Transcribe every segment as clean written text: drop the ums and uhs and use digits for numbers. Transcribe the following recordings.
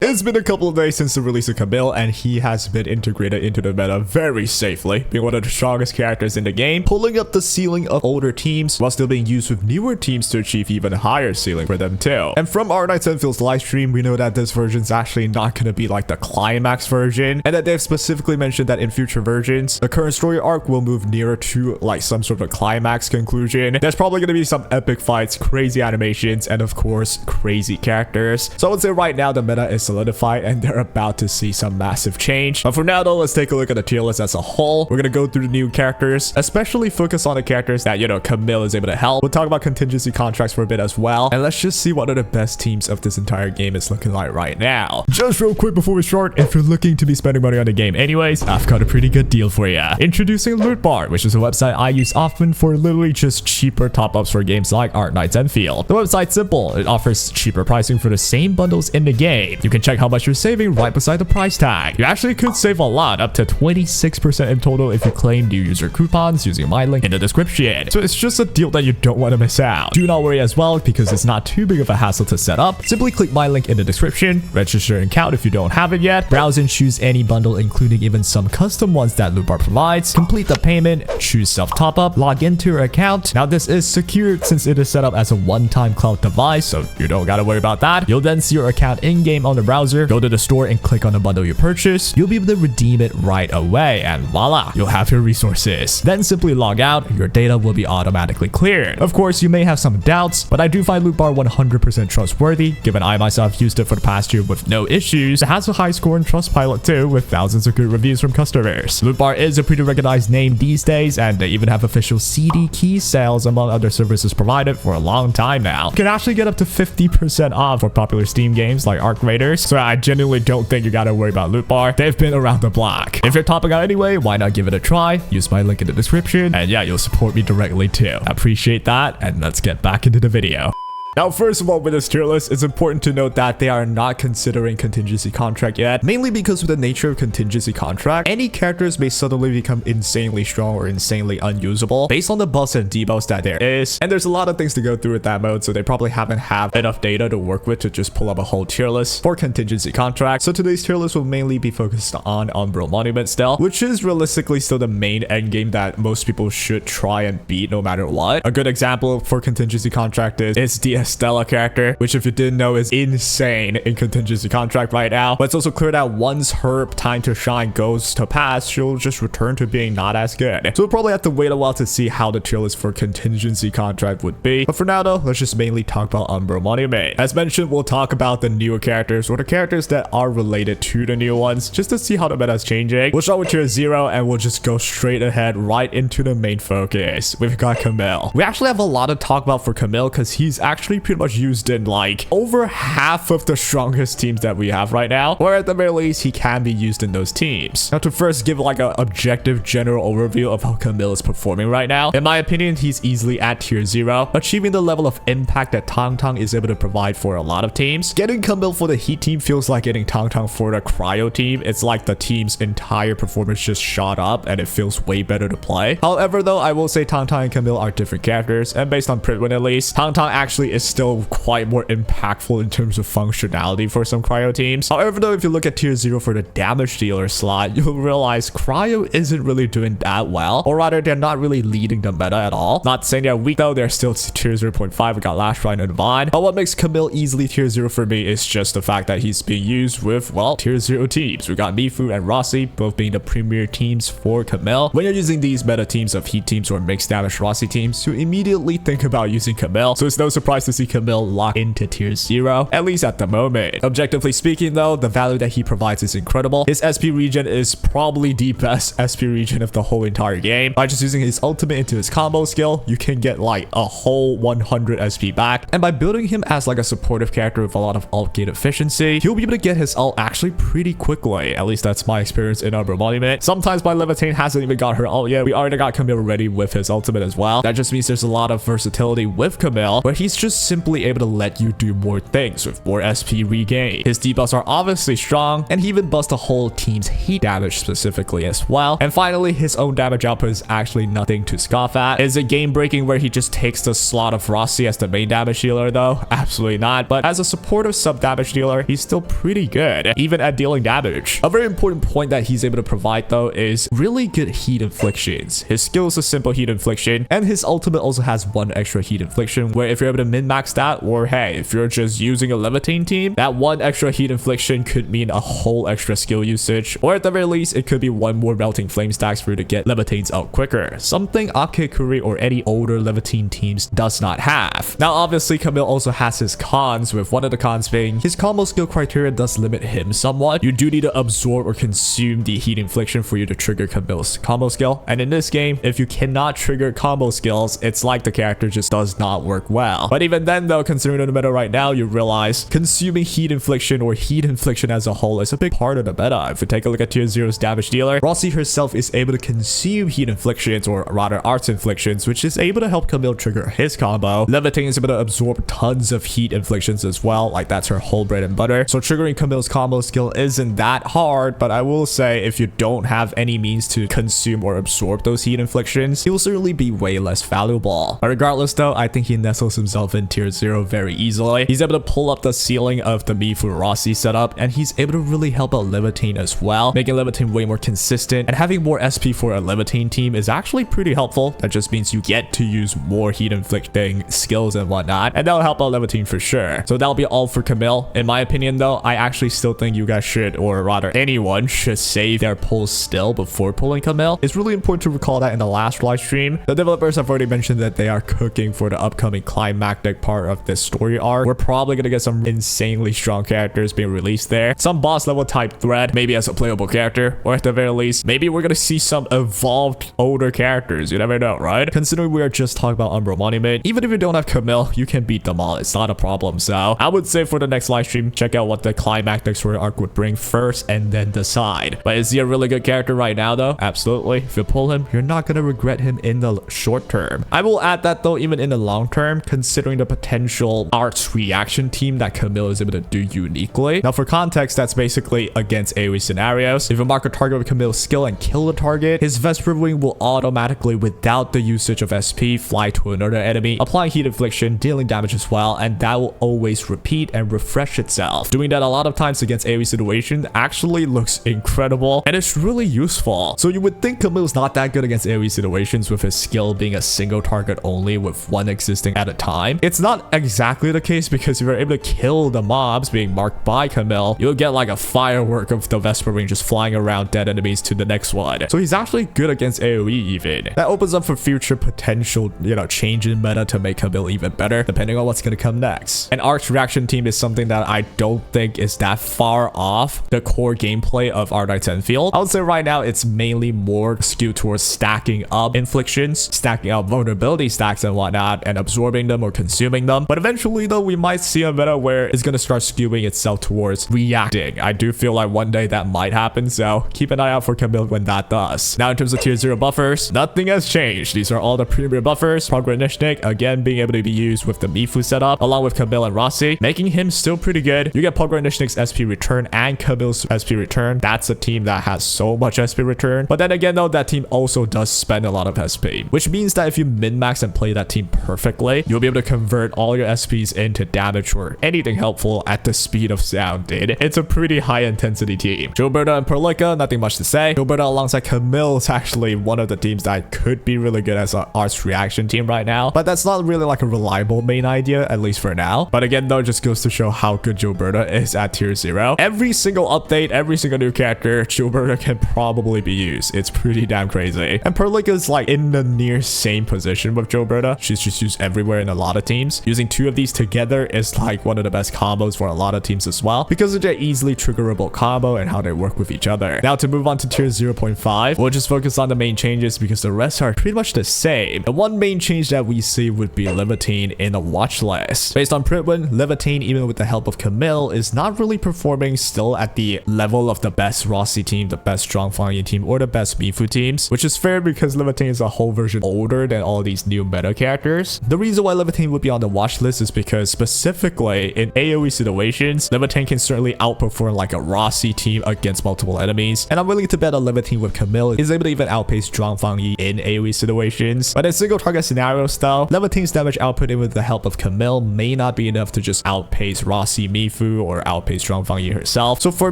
It's been a couple of days since the release of Camille, and he has been integrated into the meta very safely, being one of the strongest characters in the game, pulling up the ceiling of older teams while still being used with newer teams to achieve even higher ceiling for them too. And from Arknights Enfield's livestream, we know that this version is actually not going to be like the climax version, and that they've specifically mentioned that in future versions, the current story arc will move nearer to like some sort of climax conclusion. There's probably going to be some epic fights, crazy animations, and of course, crazy characters. So I would say right now the meta is solidified and they're about to see some massive change. But for now though, let's take a look at the tier list as a whole. We're gonna go through the new characters, especially focus on the characters that, Camille is able to help. We'll talk about contingency contracts for a bit as well. And let's just see what are the best teams of this entire game is looking like right now. Just real quick before we start, if you're looking to be spending money on the game anyways, I've got a pretty good deal for you. Introducing Loot Bar, which is a website I use often for literally just cheaper top-ups for games like Arknights Endfield. The website's simple. It offers cheaper pricing for the same bundles in the game. You can check how much you're saving right beside the price tag. You actually could save a lot, up to 26% in total if you claim new user coupons using my link in the description. So it's just a deal that you don't want to miss out. Do not worry as well, because it's not too big of a hassle to set up. Simply click my link in the description, register an account if you don't have it yet, browse and choose any bundle including even some custom ones that Loot Bar provides, complete the payment, choose self top up, log into your account. Now this is secured since it is set up as a one-time cloud device, so you don't gotta worry about that. You'll then see your account in-game on the browser, go to the store and click on the bundle you purchase. You'll be able to redeem it right away and voila, you'll have your resources. Then simply log out, your data will be automatically cleared. Of course, you may have some doubts, but I do find Loot Bar 100% trustworthy, given I myself used it for the past year with no issues. It has a high score in Trustpilot too, with thousands of good reviews from customers. Loot Bar is a pretty recognized name these days, and they even have official CD key sales among other services provided for a long time now. You can actually get up to 50% off for popular Steam games like Arknights, so I genuinely don't think you gotta worry about Loot Bar. They've been around the block. If you're topping out anyway, why not give it a try? Use my link in the description, and yeah, you'll support me directly too. I appreciate that, and let's get back into the video. Now, first of all, with this tier list, it's important to note that they are not considering contingency contract yet, mainly because of the nature of contingency contract. Any characters may suddenly become insanely strong or insanely unusable based on the buffs and debuffs that there is, and there's a lot of things to go through with that mode, so they probably haven't had enough data to work with to just pull up a whole tier list for contingency contract. So today's tier list will mainly be focused on Umbral Monument still, which is realistically still the main end game that most people should try and beat no matter what. A good example for contingency contract is the Stella character, which if you didn't know is insane in contingency contract right now, but it's also clear that once her time to shine goes to pass, she'll just return to being not as good. So we'll probably have to wait a while to see how the tier list for contingency contract would be. But for now though, let's just mainly talk about Umbral Monument. As mentioned, we'll talk about the newer characters or the characters that are related to the new ones, just to see how the meta is changing. We'll start with tier 0 and we'll just go straight ahead right into the main focus. We've got Camille. We actually have a lot to talk about for Camille because he's actually pretty much used in like over half of the strongest teams that we have right now, or at the very least he can be used in those teams. Now to first give like an objective general overview of how Camille is performing right now, in my opinion he's easily at tier 0, achieving the level of impact that Tang Tang is able to provide for a lot of teams. Getting Camille for the Heat team feels like getting Tang Tang for the Cryo team. It's like the team's entire performance just shot up and it feels way better to play. However though, I will say Tang Tang and Camille are different characters, and based on Pritwin at least, Tang Tang actually is still quite more impactful in terms of functionality for some Cryo teams. However though, if you look at tier 0 for the damage dealer slot, you'll realize Cryo isn't really doing that well, or rather they're not really leading the meta at all. Not saying they're weak though, they're still tier 0.5. We got Lash Ryan and Vaughn, but what makes Camille easily tier 0 for me is just the fact that he's being used with, well, tier 0 teams. We got Mifu and Rossi both being the premier teams for Camille. When you're using these meta teams of Heat teams or mixed damage Rossi teams, you immediately think about using Camille, so it's no surprise to see Camille lock into tier 0, at least at the moment. Objectively speaking though, the value that he provides is incredible. His SP regen is probably the best SP regen of the whole entire game. By just using his ultimate into his combo skill, you can get like a whole 100 SP back, and by building him as like a supportive character with a lot of ult gate efficiency, he'll be able to get his ult actually pretty quickly. At least that's my experience in Umbral Monument. Sometimes my Levitate hasn't even got her ult yet. We already got Camille ready with his ultimate as well. That just means there's a lot of versatility with Camille, where he's just just simply able to let you do more things with more SP regain. His debuffs are obviously strong, and he even busts the whole team's heat damage specifically as well. And finally, his own damage output is actually nothing to scoff at. Is it game breaking where he just takes the slot of Rossi as the main damage dealer though? Absolutely not. But as a supportive sub damage dealer, he's still pretty good, even at dealing damage. A very important point that he's able to provide though is really good heat inflictions. His skill is a simple heat infliction, and his ultimate also has one extra heat infliction, where if you're able to min-max that, or hey, if you're just using a levitating team, that one extra heat infliction could mean a whole extra skill usage, or at the very least, it could be one more melting flame stacks for you to get levitates out quicker. Something Akekuri or any older levitating teams does not have. Now, obviously, Camille also has his cons, with one of the cons being his combo skill criteria does limit him somewhat. You do need to absorb or consume the heat infliction for you to trigger Camille's combo skill. And in this game, if you cannot trigger combo skills, it's like the character just does not work well. But even then though, considering the meta right now, you realize consuming heat infliction or heat infliction as a whole is a big part of the meta. If you take a look at tier 0's damage dealer, Rossi herself is able to consume heat inflictions, or rather arts inflictions, which is able to help Camille trigger his combo. Levitating is able to absorb tons of heat inflictions as well, like that's her whole bread and butter. So triggering Camille's combo skill isn't that hard, but I will say if you don't have any means to consume or absorb those heat inflictions, he will certainly be way less valuable. But regardless though, I think he nestles himself in tier 0 very easily. He's able to pull up the ceiling of the Mifu Rossi setup, and he's able to really help out Levitane as well, making Levitane way more consistent, and having more SP for a Levitane team is actually pretty helpful. That just means you get to use more heat inflicting skills and whatnot, and that'll help out Levitane for sure. So that'll be all for Camille. In my opinion though, I actually still think you guys should, or rather anyone should, save their pulls still before pulling Camille. It's really important to recall that in the last live stream, the developers have already mentioned that they are cooking for the upcoming climactic part of this story arc. We're probably gonna get some insanely strong characters being released there, some boss level type threat, maybe as a playable character, or at the very least, maybe we're gonna see some evolved older characters. You never know, right? Considering we are just talking about Umbral Monument, even if you don't have Camille, you can beat them all. It's not a problem. So I would say for the next live stream, check out what the climactic story arc would bring first and then decide. But is he a really good character right now though? Absolutely. If you pull him, you're not gonna regret him in the short term. I will add that though, even in the long term, considering the potential arts reaction team that Camille is able to do uniquely. Now for context, that's basically against AoE scenarios. If you mark a target with Camille's skill and kill the target, his Vesper Wing will automatically, without the usage of SP, fly to another enemy, applying heat infliction, dealing damage as well, and that will always repeat and refresh itself. Doing that a lot of times against AoE situations actually looks incredible, and it's really useful. So you would think Camille's not that good against AoE situations, with his skill being a single target only with one existing at a time. It's not exactly the case, because if you're able to kill the mobs being marked by Camille, you'll get like a firework of the Vesper Wing just flying around dead enemies to the next one. So he's actually good against AoE even. That opens up for future potential, change in meta to make Camille even better, depending on what's going to come next. An Arc's reaction team is something that I don't think is that far off the core gameplay of Arknights Endfield. I would say right now it's mainly more skewed towards stacking up inflictions, stacking up vulnerability stacks and whatnot, and absorbing them or consuming them. But eventually though, we might see a meta where it's going to start skewing itself towards reacting. I do feel like one day that might happen, so keep an eye out for Camille when that does. Now in terms of tier 0 buffers, nothing has changed. These are all the premier buffers. Pogranishnik, again, being able to be used with the Mifu setup, along with Camille and Rossi, making him still pretty good. You get Pogranishnik's SP return and Camille's SP return. That's a team that has so much SP return. But then again though, that team also does spend a lot of SP, which means that if you min-max and play that team perfectly, you'll be able to convert all your SPs into damage or anything helpful at the speed of sound, dude. It's a pretty high intensity team. Gilberta and Perlica, nothing much to say. Gilberta alongside Camille is actually one of the teams that could be really good as an arts reaction team right now, but that's not really like a reliable main idea, at least for now. But again though, it just goes to show how good Gilberta is at tier 0. Every single update, every single new character, Gilberta can probably be used. It's pretty damn crazy. And Perlica is like in the near same position with Gilberta. She's just used everywhere in a lot of teams. Using two of these together is like one of the best combos for a lot of teams as well, because of their easily triggerable combo and how they work with each other. Now to move on to tier 0.5, we'll just focus on the main changes because the rest are pretty much the same. The one main change that we see would be Levitane in the watch list. Based on Pritwin, Levitane, even with the help of Camille, is not really performing still at the level of the best Rossi team, the best Strong Flying team, or the best Mifu teams, which is fair because Levitane is a whole version older than all these new meta characters. The reason why Levitane would be be on the watch list is because specifically in AoE situations, Levitine can certainly outperform like a Rossi team against multiple enemies. And I'm willing to bet a Levitine with Camille is able to even outpace Zhangfangyi in AoE situations. But in single target scenarios though, Levitine's damage output with the help of Camille may not be enough to just outpace Rossi Mifu or outpace Zhangfangyi herself. So for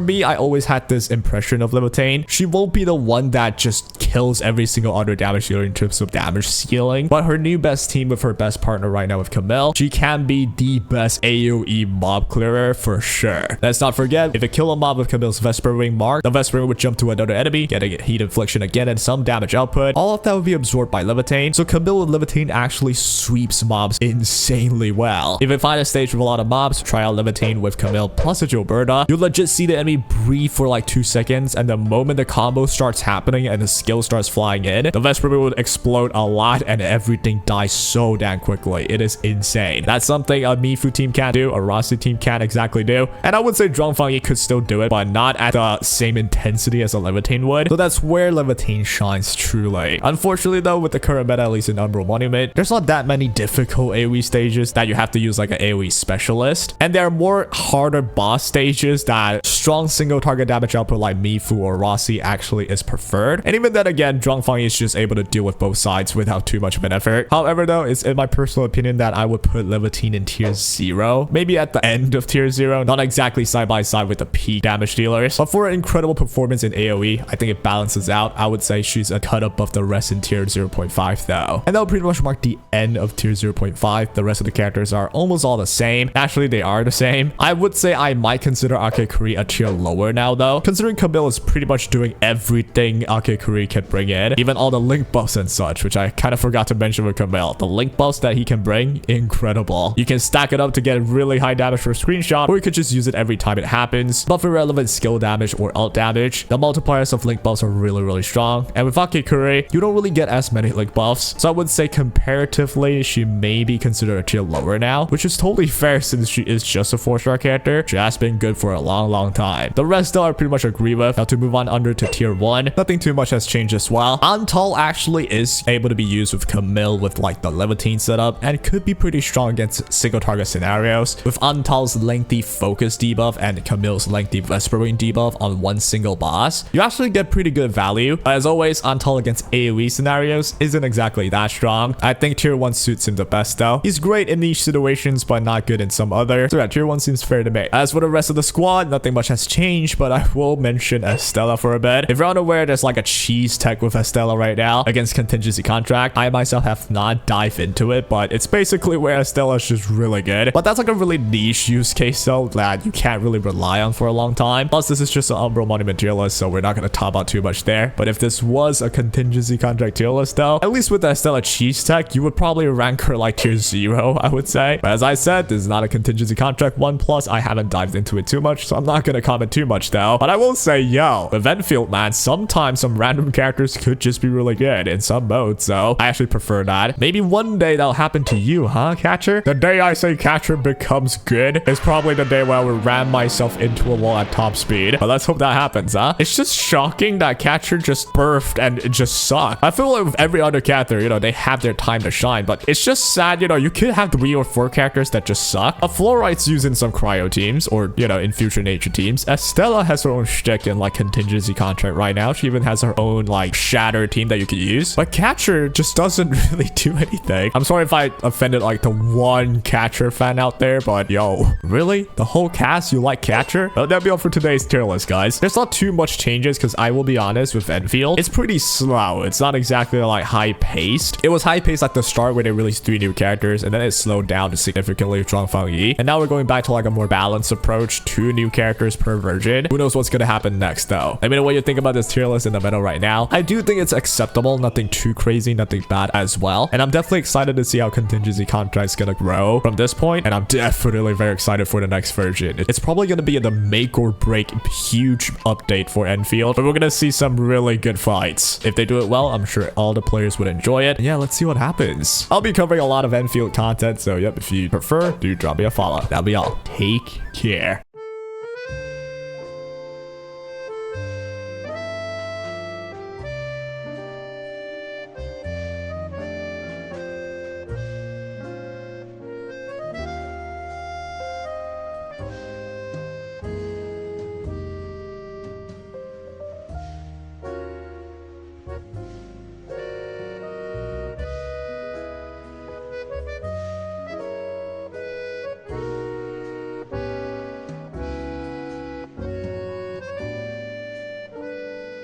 me, I always had this impression of Levitine. She won't be the one that just kills every single other damage dealer in terms of damage ceiling, but her new best team with her best partner right now with Camille, she can be the best AoE mob clearer for sure. Let's not forget, if you kill a mob with Camille's Vesper Ring mark, the Vesper Ring would jump to another enemy, getting heat infliction again and some damage output. All of that would be absorbed by Levitine, so Camille with Levitine actually sweeps mobs insanely well. If you find a stage with a lot of mobs, try out Levitine with Camille plus a Gilberta. You'll legit see the enemy breathe for like 2 seconds, and the moment the combo starts happening and the skill starts flying in, the Vesper Ring would explode a lot and everything dies so damn quickly. It is insane. That's something a Mifu team can't do, a Rossi team can't exactly do, and I would say Zhangfangyi could still do it, but not at the same intensity as a Levitine would. So that's where Levitine shines truly. Unfortunately though, with the current meta, at least in Umbral Monument, there's not that many difficult AoE stages that you have to use like an AoE specialist, and there are more harder boss stages that strong single target damage output like Mifu or Rossi actually is preferred. And even then again, Zhangfangyi is just able to deal with both sides without too much of an effort. However though, it's in my personal opinion that I would put Levitine in tier 0, maybe at the end of tier 0, not exactly side by side with the peak damage dealers, but for an incredible performance in AoE, I think it balances out. I would say she's a cut above the rest in tier 0.5 though. And that would pretty much mark the end of tier 0.5. The rest of the characters are almost all the same. Actually, they are the same. I would say I might consider Akekuri a tier lower now though, considering Camille is pretty much doing everything Akekuri can bring in, even all the link buffs and such, which I kind of forgot to mention with Camille. The link buffs that he can bring, incredible. You can stack it up to get really high damage for a screenshot, or you could just use it every time it happens. Buff irrelevant skill damage or ult damage. The multipliers of link buffs are really strong, and with Akekuri, you don't really get as many link buffs, so I would say comparatively she may be considered a tier lower now, which is totally fair since she is just a 4-star character. She has been good for a long time. The rest though I pretty much agree with. Now to move on under to tier 1, nothing too much has changed as well. Antal actually is able to be used with Camille with like the Levitine setup, and could be pretty strong against single target scenarios. With Antal's lengthy focus debuff and Camille's lengthy Vesper Ring debuff on one single boss, you actually get pretty good value. But as always, Antal against AoE scenarios isn't exactly that strong. I think tier 1 suits him the best though. He's great in niche situations, but not good in some other. So yeah, tier 1 seems fair to me. As for the rest of the squad, nothing much has changed, but I will mention Estella for a bit. If you're unaware, there's like a cheese tech with Estella right now against contingency contract. I myself have not dived into it, but it's basically where Estella is just really good. But that's like a really niche use case though that you can't really rely on for a long time. Plus, this is just an Umbral Monument tier list, so we're not going to top out too much there. But if this was a contingency contract tier list though, at least with the Estella cheese tech, you would probably rank her like tier 0, I would say. But as I said, this is not a contingency contract 1+. I haven't dived into it too much, so I'm not going to comment too much though. But I will say, yo, with Endfield, man, sometimes some random characters could just be really good in some modes, so I actually prefer that. Maybe one day that'll happen to you, huh, Catcher? The day I say Catcher becomes good is probably the day where I will ram myself into a wall at top speed. But let's hope that happens, huh? It's just shocking that Catcher just birthed and it just sucked. I feel like with every other character, you know, they have their time to shine, but it's just sad, you know, you could have 3 or 4 characters that just suck. A Fluorite's used in some cryo teams or, you know, in future nature teams. Estella has her own shtick in like contingency contract right now. She even has her own like shatter team that you could use. But Catcher just doesn't really do anything. I'm sorry if I offended like the one Catcher fan out there, but yo, really? The whole cast, you like Catcher? Well, that'll be all for today's tier list, guys. There's not too much changes because I will be honest with Endfield, it's pretty slow. It's not exactly like high paced. It was high paced at the start where they released 3 new characters, and then it slowed down to significantly with Zhangfangyi. And now we're going back to like a more balanced approach, 2 new characters per version. Who knows what's gonna happen next though? Let me know what you think about this tier list in the middle right now. I do think it's acceptable, nothing too crazy, nothing bad as well. And I'm definitely excited to see how contingency contract's gonna grow from this point, and I'm definitely very excited for the next version. It's probably gonna be the make or break huge update for Endfield, but we're gonna see some really good fights. If they do it well, I'm sure all the players would enjoy it. And yeah, let's see what happens. I'll be covering a lot of Endfield content, so yep, if you prefer, do drop me a follow. That'll be all. Take care.